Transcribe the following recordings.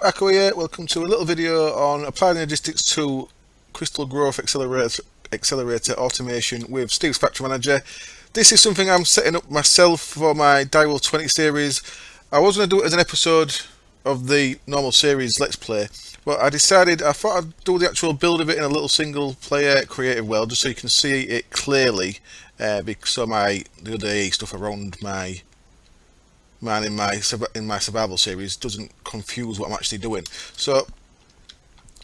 Akko here. Welcome to a little video on Applied Logistics to Crystal Growth Accelerator Automation with Steve's Factory Manager. This is something I'm setting up myself for my Dywell 20 series. I was going to do it as an episode of the normal series Let's Play, but I thought I'd do the actual build of it in a little single player creative world just so you can see it clearly, because the other AE stuff around in my survival series doesn't confuse what I'm actually doing. So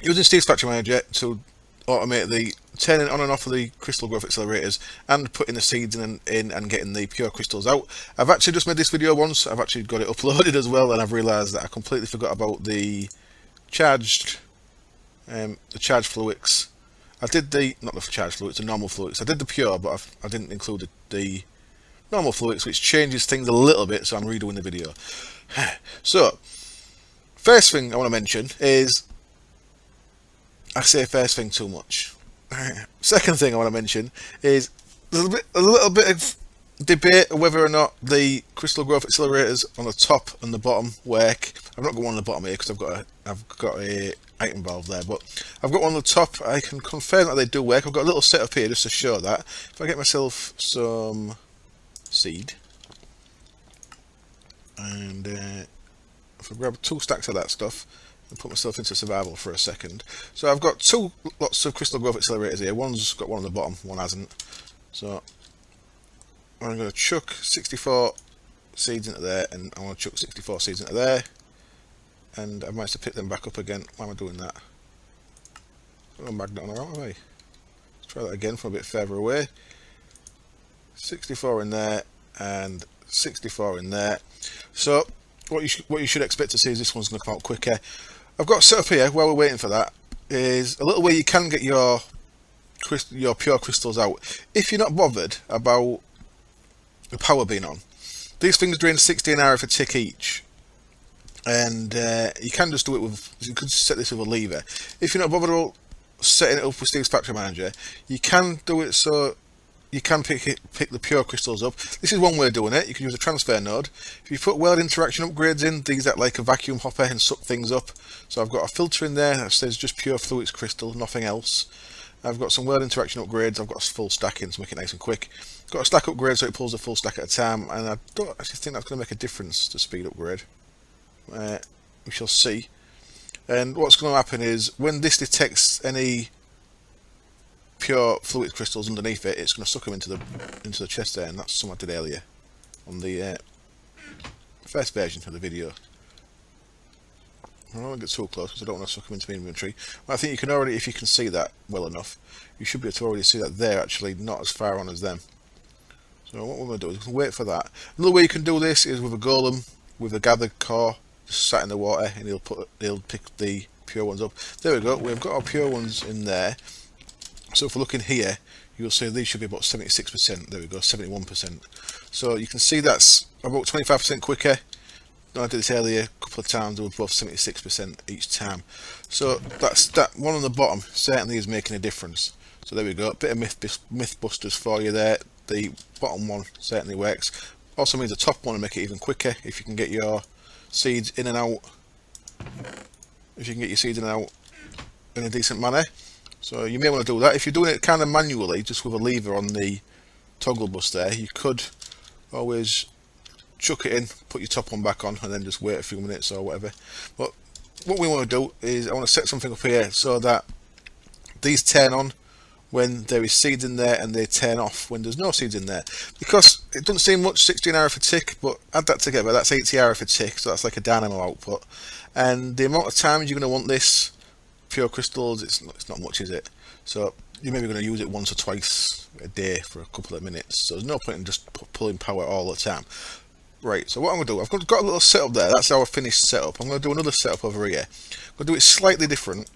using Steve's Factory Manager to automate the turning on and off of the crystal growth accelerators and putting the seeds in and getting the pure crystals out. I've actually just made this video once. I've actually got it uploaded as well, and I've realised that I completely forgot about the charged fluids. I did the normal fluids. I did the pure, but I didn't include the normal fluids, which changes things a little bit, so I'm redoing the video. So, first thing I want to mention is, I say first thing too much. Second thing I want to mention is there's a little bit of debate whether or not the crystal growth accelerators on the top and the bottom work. I've not got one on the bottom here because I've got a item valve there, but I've got one on the top. I can confirm that they do work. I've got a little setup here just to show that. If I get myself some seed and if I grab 2 stacks of that stuff and put myself into survival for a second. So I've got lots of crystal growth accelerators here. One's got one on the bottom, one hasn't. So I'm going to chuck 64 seeds into there, and I want to chuck 64 seeds into there, and I managed to pick them back up again. Why am I doing that? I've got a magnet on the right way. Let's try that again from a bit further away. 64 in there and 64 in there. So what you should expect to see is this one's going to come out quicker. I've got set up here while we're waiting for that is a little way you can get your pure crystals out if you're not bothered about the power being on. These things drain 16 RF a tick each, and you can just do it with, you could set this with a lever. If you're not bothered about setting it up with Steve's Factory Manager, you can do it so you can pick the pure crystals up. This is one way of doing it. You can use a transfer node. If you put weld interaction upgrades in, these act like a vacuum hopper and suck things up. So I've got a filter in there that says just pure fluids crystal, nothing else. I've got some weld interaction upgrades. I've got a full stack in to make it nice and quick. Got a stack upgrade so it pulls a full stack at a time, and I don't actually think that's going to make a difference to speed upgrade. We shall see. And what's going to happen is when this detects any pure fluid crystals underneath it, it's going to suck them into the chest there, and that's something I did earlier on the first version of the video. I don't want to get too close because I don't want to suck them into my inventory. But I think you can already, if you can see that well enough, you should be able to already see that they're actually not as far on as them. So what we're going to do is wait for that. Another way you can do this is with a golem with a gathered core just sat in the water, and he'll pick the pure ones up. There we go. We've got our pure ones in there. So if we're looking here, you'll see these should be about 76%. There we go, 71%. So you can see that's about 25% quicker. I did this earlier a couple of times. They were both 76% each time. So that one on the bottom certainly is making a difference. So there we go. A bit of myth busters for you there. The bottom one certainly works. Also means the top one will make it even quicker if you can get your seeds in and out. If you can get your seeds in and out in a decent manner. So you may want to do that. If you're doing it kind of manually, just with a lever on the toggle bus there, you could always chuck it in, put your top one back on, and then just wait a few minutes or whatever. But what we want to do is I want to set something up here so that these turn on when there is seeds in there, and they turn off when there's no seeds in there. Because it doesn't seem much, 16 RF a tick, but add that together, that's 80 RF a tick, so that's like a dynamo output. And the amount of times you're going to want this pure crystals, it's not much, is it? So you're maybe going to use it once or twice a day for a couple of minutes, so there's no point in just pulling power all the time. Right, so what I'm going to do, I've got a little setup there, that's our finished setup. I'm going to do another setup over here. I'm going to do it slightly different,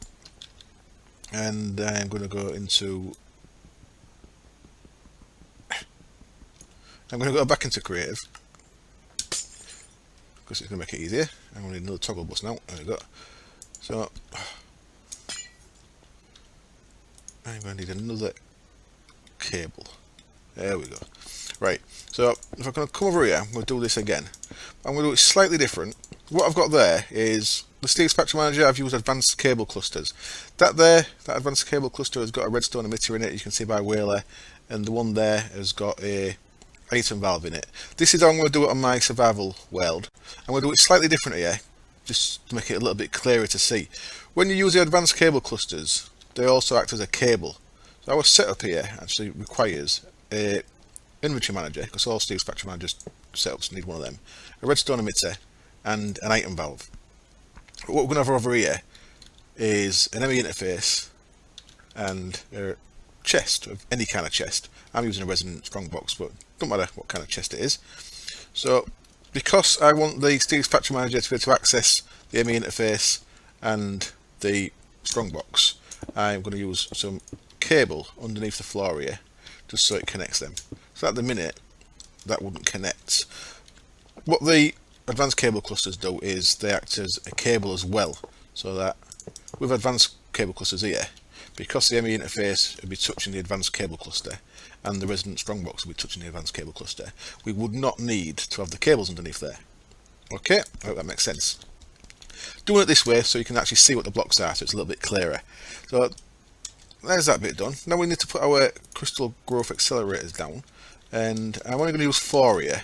and I'm going to go into, I'm going to go back into creative because it's going to make it easier. I'm going to need another toggle bus now. There we go. So I'm going to need another cable. There we go. Right, so if I'm going to come over here, I'm going to do this again. I'm going to do it slightly different. What I've got there is the Steel Spectrum Manager. I've used advanced cable clusters. That advanced cable cluster has got a redstone emitter in it, you can see by Whaler, and the one there has got a item valve in it. This is how I'm going to do it on my survival world. I'm going to do it slightly different here, just to make it a little bit clearer to see. When you use the advanced cable clusters, they also act as a cable. So our setup here actually requires a inventory manager, because all Steel Spectrum Manager setups need one of them, a redstone emitter, and an item valve. But what we're going to have over here is an ME interface and a chest, of any kind of chest. I'm using a resonant strongbox, but it doesn't matter what kind of chest it is. So because I want the Steel Spectrum Manager to be able to access the ME interface and the strongbox, I'm going to use some cable underneath the floor here, just so it connects them. So at the minute, that wouldn't connect. What the advanced cable clusters do is they act as a cable as well, so that with advanced cable clusters here, because the ME interface would be touching the advanced cable cluster and the resonant strongbox would be touching the advanced cable cluster, we would not need to have the cables underneath there. Okay, I hope that makes sense. Doing it this way so you can actually see what the blocks are, so it's a little bit clearer. So there's that bit done. Now we need to put our crystal growth accelerators down, and I'm only going to use 4 here.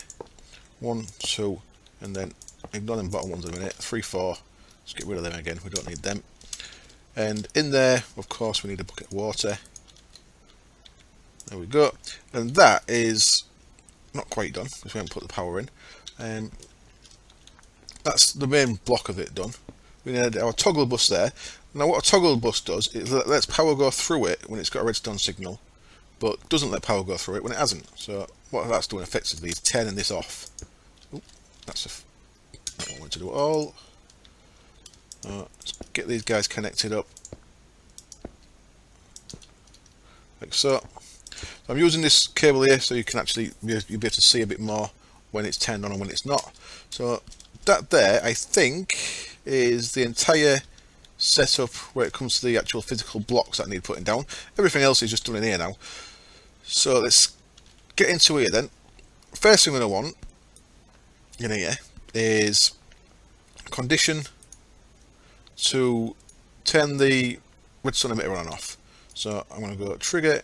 1, 2, and then ignore them bottom ones in a minute. 3, 4. Let's get rid of them again. We don't need them. And in there, of course, we need a bucket of water. There we go. And that is not quite done because we haven't put the power in. That's the main block of it done. We need our toggle bus there. Now what a toggle bus does is it lets power go through it when it's got a redstone signal, but doesn't let power go through it when it hasn't. So what that's doing effectively is turning this off. Ooh, that's I don't want to do it all. Let's get these guys connected up like so. I'm using this cable here so you can actually you'll be able to see a bit more when it's turned on and when it's not. So that there, I think, is the entire setup where it comes to the actual physical blocks that I need putting down. Everything else is just done in here now. So let's get into here then. First thing I'm going to want in here is condition to turn the redstone emitter on and off. So I'm going to go trigger,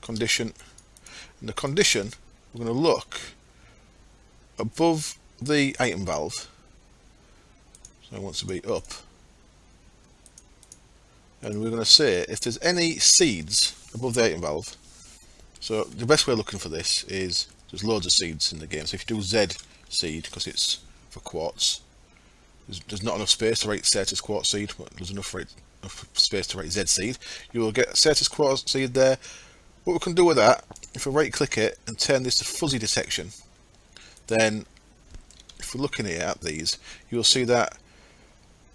condition, and the condition, we're going to look above the item valve. So I want to be up, and we're going to say if there's any seeds above the item valve. So the best way of looking for this is there's loads of seeds in the game. So if you do Z seed, because it's for quartz, there's not enough space to write status quartz seed, but there's enough space to write Z seed. You will get status quartz seed there. What we can do with that, if we right click it and turn this to fuzzy detection, then if we're looking here at these, you'll see that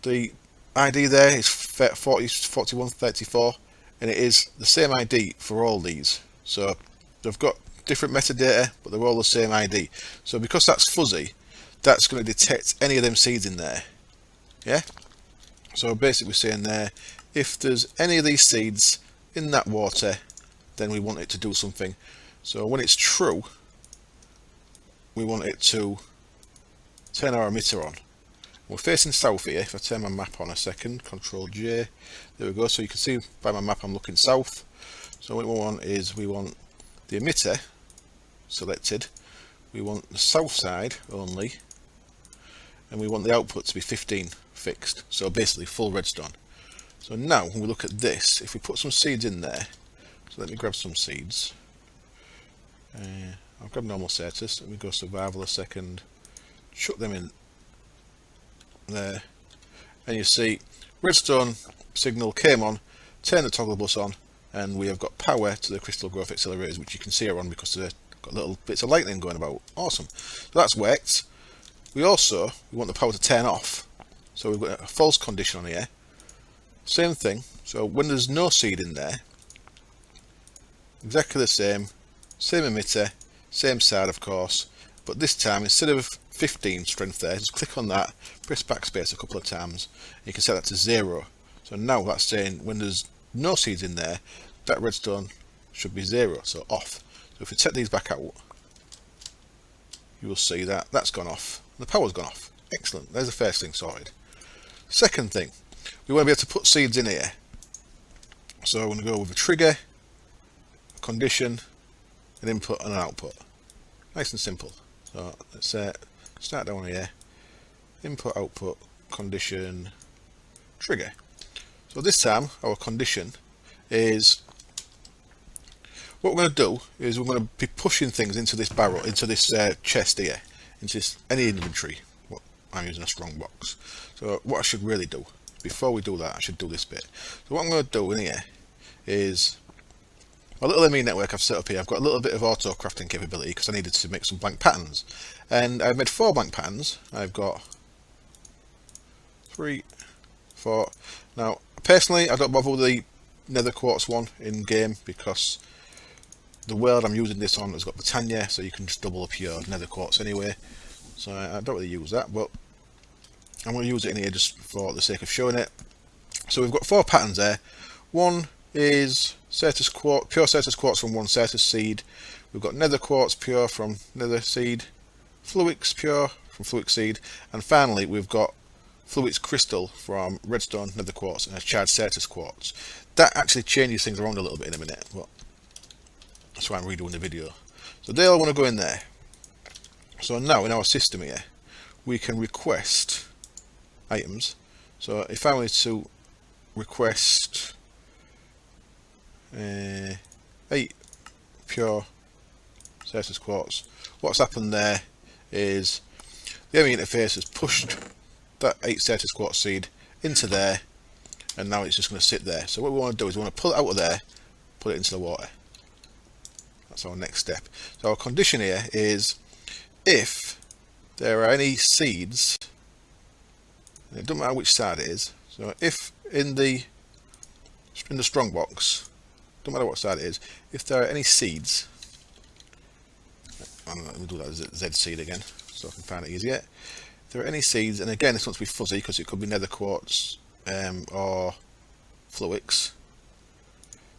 the ID there is 4134, and it is the same ID for all these. So they've got different metadata, but they're all the same ID. So because that's fuzzy, that's going to detect any of them seeds in there. Yeah? So basically we're saying there, if there's any of these seeds in that water, then we want it to do something. So when it's true, we want it to turn our emitter on. We're facing south here. If I turn my map on a second, Control J, there we go. So you can see by my map I'm looking south. So what we want is we want the emitter selected, we want the south side only, and we want the output to be 15 fixed. So basically full redstone. So now when we look at this, if we put some seeds in there, so let me grab some seeds. I'll grab normal status. Let me go survival a second. Chuck them in there, and you see redstone signal came on, turn the toggle bus on, and we have got power to the crystal growth accelerators, which you can see are on because they've got little bits of lightning going about. Awesome. So that's worked. We want the power to turn off, so we've got a false condition on here. Same thing. So when there's no seed in there, exactly the same emitter, same side of course, but this time instead of 15 strength there, just click on that, press backspace a couple of times, and you can set that to 0. So now that's saying when there's no seeds in there, that redstone should be 0, so off. So if we take these back out, you will see that that's gone off. The power's gone off. Excellent. There's the first thing sorted. Second thing, we want to be able to put seeds in here. So I'm going to go with a trigger, a condition, an input and an output. Nice and simple. So let's start down here. Input, output, condition, trigger. So this time our condition is, what we're going to do is we're going to be pushing things into this barrel, into this chest here, into this, any inventory. I'm using a strong box. So what I should really do, before we do that, I should do this bit. So what I'm going to do in here is, a little ME network I've set up here. I've got a little bit of auto crafting capability because I needed to make some blank patterns. And I've made 4 blank patterns. I've got 3, 4. Now, personally, I don't bother with the nether quartz one in game because the world I'm using this on has got Britannia, so you can just double up your nether quartz anyway. So I don't really use that, but I'm going to use it in here just for the sake of showing it. So we've got 4 patterns there. One is Certus quartz, pure Certus quartz from 1 Certus seed. We've got nether quartz pure from nether seed, Fluix pure from Fluix seed, and finally we've got Fluix crystal from redstone nether quartz and a charged Certus quartz. That actually changes things around a little bit in a minute, but that's why I'm redoing the video. So they all want to go in there. So now in our system here, we can request items. So if I wanted to request 8 pure Certus quartz, what's happened there is the ME interface has pushed that 8 Certus quartz seed into there, and now it's just going to sit there. So what we want to do is we want to pull it out of there, put it into the water. That's our next step. So our condition here is, if there are any seeds, and it doesn't matter which side it is, so if in the strong box, don't matter what side it is, if there are any seeds, let me do that as Z seed again so I can find it easier. If there are any seeds, and again this wants to be fuzzy because it could be nether quartz or Fluix.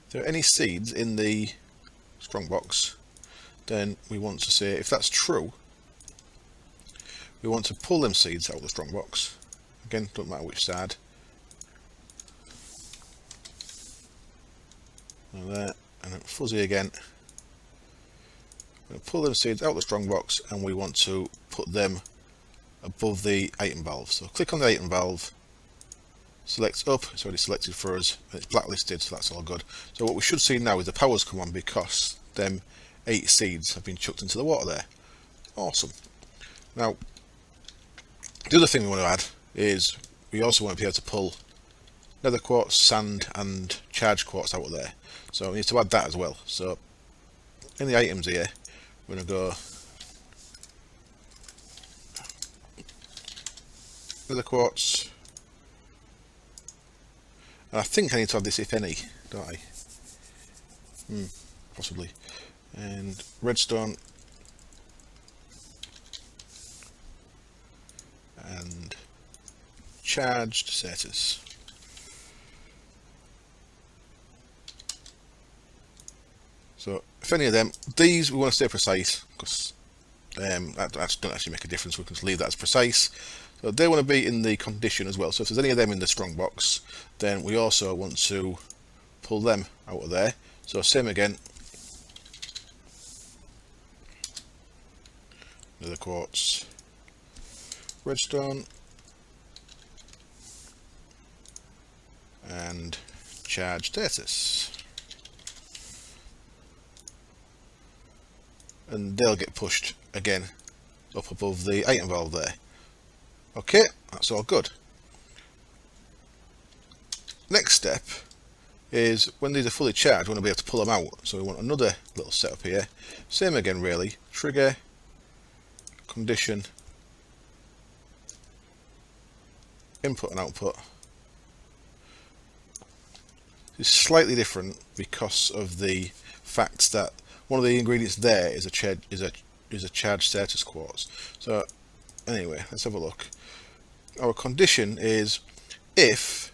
If there are any seeds in the strong box, then we want to say, if that's true, we want to pull them seeds out of the strong box. Again, don't matter which side. And there, and then fuzzy again. We're going to pull them seeds out of the strong box, and we want to put them above the item valve. So click on the item valve, select up, it's already selected for us, and it's blacklisted, so that's all good. So what we should see now is the power's come on because them 8 seeds have been chucked into the water there. Awesome. Now, the other thing we want to add is we also want to be able to pull nether quartz, sand and charged quartz out of there. So we need to add that as well. So in the items here, we're going to go nether quartz, and I think I need to add this if any, don't I? Possibly. And redstone and charged Certus. So if any of them, these we want to stay precise because that don't actually make a difference. We can just leave that as precise. So they want to be in the condition as well. So if there's any of them in the strong box, then we also want to pull them out of there. So same again. Nether quartz, redstone, and charged Certus. And they'll get pushed again up above the item valve there. Okay, that's all good. Next step is when these are fully charged, we want to be able to pull them out. So we want another little setup here. Same again really. Trigger, condition, input and output. It's slightly different because of the fact that one of the ingredients there is a charged Certus quartz. So anyway, let's have a look. Our condition is if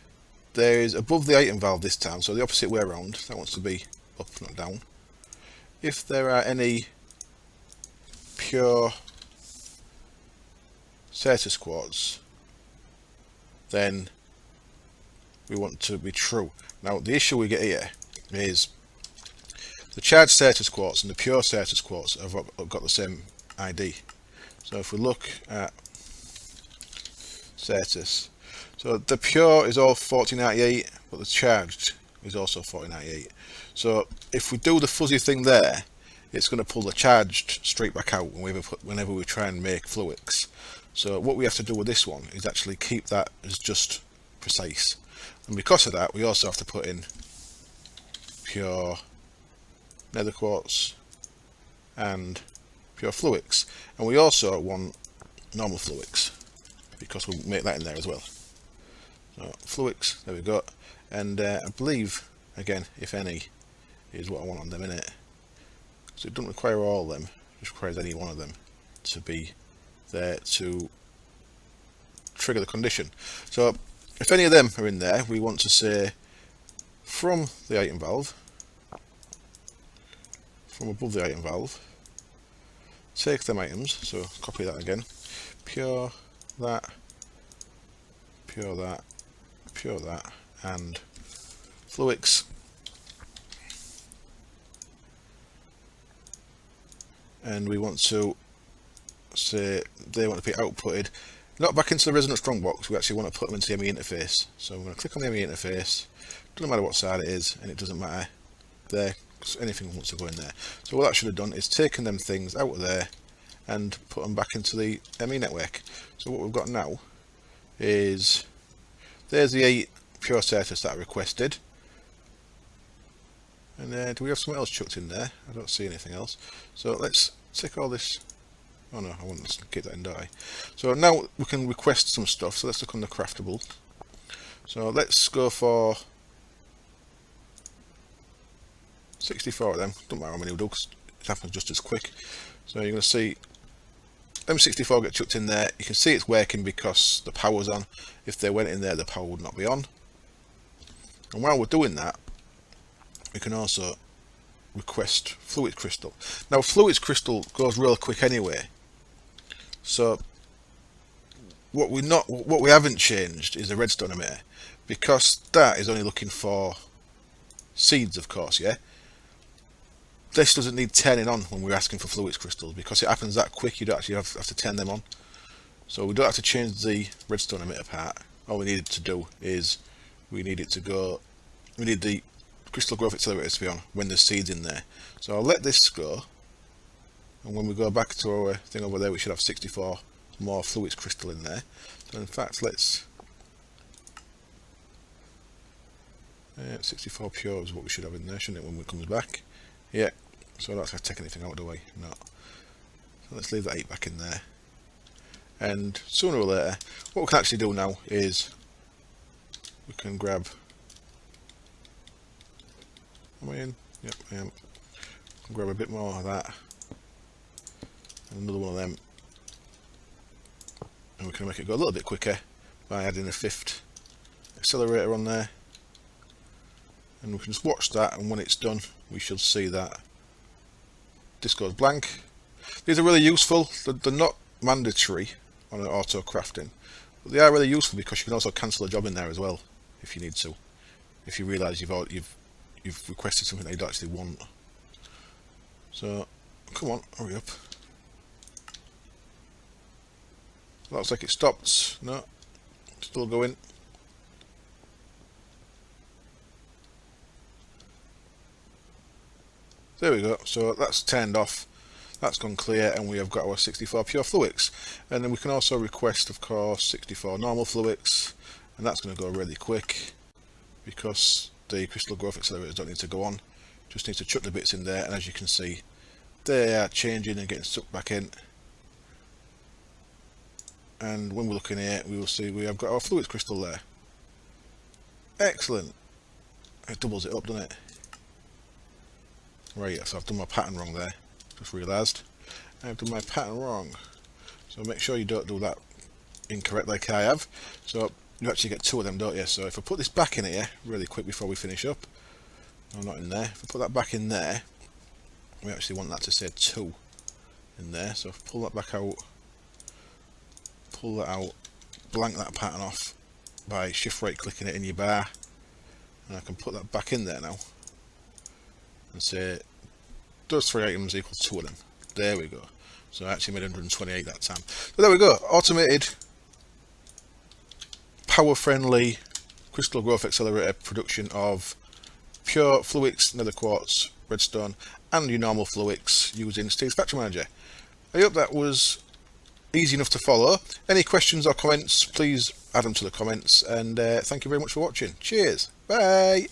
there is above the item valve this time, so the opposite way around, that wants to be up, not down. If there are any pure status quartz, then we want to be true. Now the issue we get here is the charged status quartz and the pure status quartz have got the same ID. So if we look at status, so the pure is all 4098, but the charged is also 4098. So if we do the fuzzy thing there, it's going to pull the charged straight back out whenever we try and make fluix. So what we have to do with this one is actually keep that as just precise, and because of that we also have to put in pure nether quartz and pure fluix, and we also want normal fluix because we'll make that in there as well. So fluix, there we go, and I believe again, if any, is what I want on them, innit? So it doesn't require all of them, it just requires any one of them to be there to trigger the condition. So if any of them are in there, we want to say from the item valve, from above the item valve, take them items, so copy that again, pure that, pure that, pure that, and fluix, and we want to say they want to be outputted not back into the resonant strongbox, we actually want to put them into the ME interface. So I'm going to click on the ME interface, doesn't matter what side it is, and it doesn't matter there, because anything wants to go in there. So what that should have done is taken them things out of there and put them back into the ME network. So what we've got now is, there's the 8 pure status that I requested, and do we have something else chucked in there? I don't see anything else. So let's take all this. Oh no, I want to keep that in, don't I? So now we can request some stuff. So let's look on the craftable. So let's go for 64 of them. Don't matter how many we do, because it happens just as quick. So you're going to see M64 get chucked in there. You can see it's working because the power's on. If they went in there, the power would not be on. And while we're doing that, we can also request fluid crystal. Now fluid crystal goes real quick anyway. So what we haven't changed is the redstone emitter, because that is only looking for seeds, of course, yeah. This doesn't need turning on when we're asking for fluid crystals, because it happens that quick. You don't actually have to turn them on. So we don't have to change the redstone emitter part. All we needed to do is we need the crystal growth accelerators to be on when there's seeds in there. So I'll let this go, and when we go back to our thing over there, we should have 64 more fluid crystal in there. So in fact, let's 64 pure is what we should have in there, shouldn't it, when it comes back? Yeah. So that's not taking anything out of the way. No. So let's leave that 8 back in there. And sooner or later, what we can actually do now is we can grab. Am I in? Yep, I am. Grab a bit more of that, and another one of them, and we can make it go a little bit quicker by adding a 5th accelerator on there, and we can just watch that, and when it's done we should see that this goes blank. These are really useful. They're not mandatory on an auto crafting, but they are really useful because you can also cancel a job in there as well if you need to, if you realise you've requested something that you don't actually want. So come on, hurry up. Looks like it stopped. No, still going. There we go. So that's turned off, that's gone clear, and we have got our 64 pure fluix. And then we can also request, of course, 64 normal fluix, and that's going to go really quick because the crystal growth accelerators don't need to go on, just need to chuck the bits in there, and as you can see, they are changing and getting sucked back in. And when we're looking here, we will see we have got our fluid crystal there. Excellent. It doubles it up, doesn't it? Right, so I've done my pattern wrong there. Just realised I've done my pattern wrong. So make sure you don't do that incorrect like I have. So you actually get 2 of them, don't you? So if I put this back in here really quick before we finish up, no, not in there. If I put that back in there, we actually want that to say 2 in there. So if I pull that back out, pull that out, blank that pattern off by shift right clicking it in your bar, and I can put that back in there now and say those 3 items equal 2 of them. There we go. So I actually made 128 that time. So there we go, automated, power friendly crystal growth accelerator production of pure Fluix, nether quartz, redstone and your normal Fluix using Steve's Factory Manager. I hope that was easy enough to follow. Any questions or comments, please add them to the comments, and thank you very much for watching. Cheers, bye.